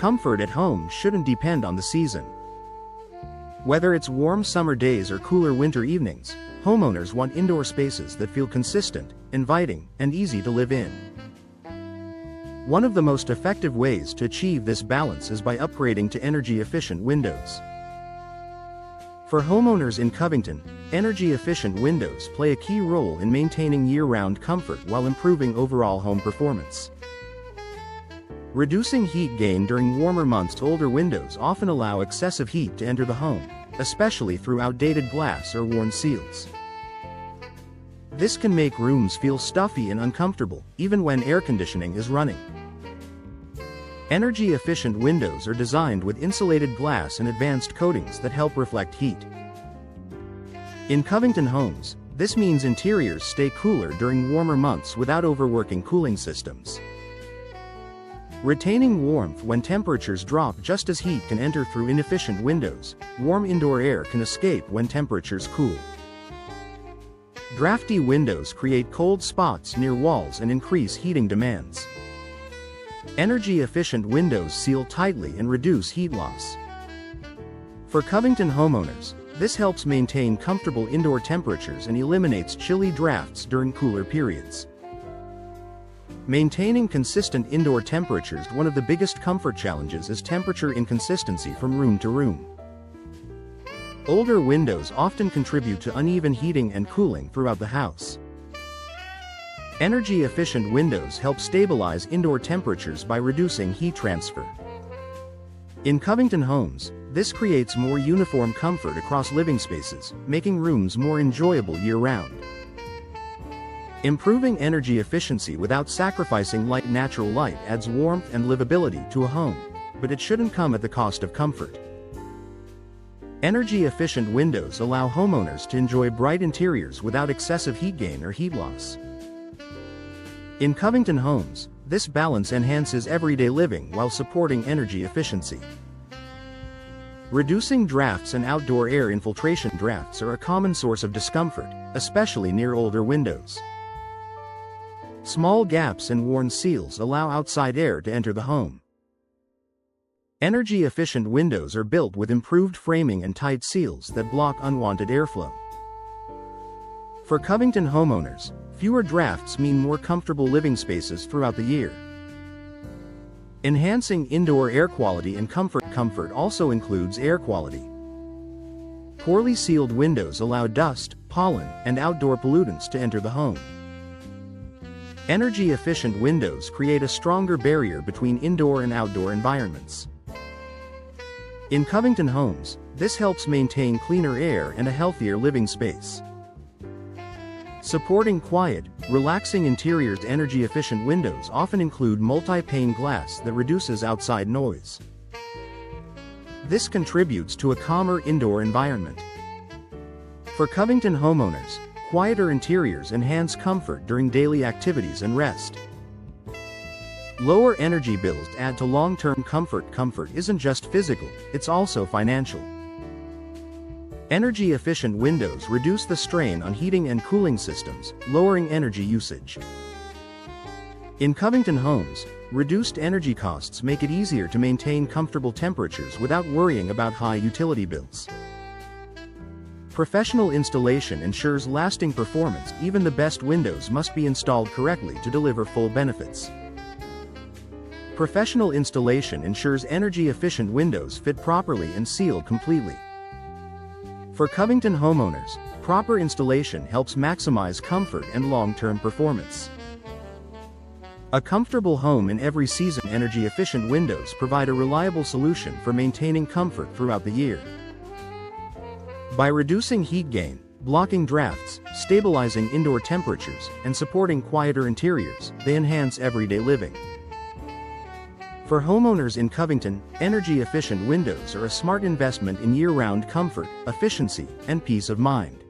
Comfort at home shouldn't depend on the season. Whether it's warm summer days or cooler winter evenings, homeowners want indoor spaces that feel consistent, inviting, and easy to live in. One of the most effective ways to achieve this balance is by upgrading to energy-efficient windows. For homeowners in Covington, energy-efficient windows play a key role in maintaining year-round comfort while improving overall home performance. Reducing heat gain during warmer months. Older windows often allow excessive heat to enter the home, especially through outdated glass or worn seals. This can make rooms feel stuffy and uncomfortable, even when air conditioning is running. Energy-efficient windows are designed with insulated glass and advanced coatings that help reflect heat. In Covington homes, this means interiors stay cooler during warmer months without overworking cooling systems. Retaining warmth when temperatures drop. Just as heat can enter through inefficient windows, warm indoor air can escape when temperatures cool. Drafty windows create cold spots near walls and increase heating demands. Energy-efficient windows seal tightly and reduce heat loss. For Covington homeowners, this helps maintain comfortable indoor temperatures and eliminates chilly drafts during cooler periods. Maintaining consistent indoor temperatures. One of the biggest comfort challenges is temperature inconsistency from room to room. Older windows often contribute to uneven heating and cooling throughout the house. Energy-efficient windows help stabilize indoor temperatures by reducing heat transfer. In Covington homes, this creates more uniform comfort across living spaces, making rooms more enjoyable year-round. Improving energy efficiency without sacrificing light. Natural light adds warmth and livability to a home, but it shouldn't come at the cost of comfort. Energy-efficient windows allow homeowners to enjoy bright interiors without excessive heat gain or heat loss. In Covington homes, this balance enhances everyday living while supporting energy efficiency. Reducing drafts and outdoor air infiltration. Drafts are a common source of discomfort, especially near older windows. Small gaps and worn seals allow outside air to enter the home. Energy-efficient windows are built with improved framing and tight seals that block unwanted airflow. For Covington homeowners, fewer drafts mean more comfortable living spaces throughout the year. Enhancing indoor air quality and comfort. Comfort also includes air quality. Poorly sealed windows allow dust, pollen, and outdoor pollutants to enter the home. Energy-efficient windows create a stronger barrier between indoor and outdoor environments. In Covington homes, this helps maintain cleaner air and a healthier living space. Supporting quiet, relaxing interiors. Energy-efficient windows often include multi-pane glass that reduces outside noise. This contributes to a calmer indoor environment. For Covington homeowners, quieter interiors enhance comfort during daily activities and rest. Lower energy bills add to long-term comfort. Comfort isn't just physical, it's also financial. Energy-efficient windows reduce the strain on heating and cooling systems, lowering energy usage. In Covington homes, reduced energy costs make it easier to maintain comfortable temperatures without worrying about high utility bills. Professional installation ensures lasting performance. Even the best windows must be installed correctly to deliver full benefits. Professional installation ensures energy-efficient windows fit properly and seal completely. For Covington homeowners, proper installation helps maximize comfort and long-term performance. A comfortable home in every season. Energy-efficient windows provide a reliable solution for maintaining comfort throughout the year. By reducing heat gain, blocking drafts, stabilizing indoor temperatures, and supporting quieter interiors, they enhance everyday living. For homeowners in Covington, energy-efficient windows are a smart investment in year-round comfort, efficiency, and peace of mind.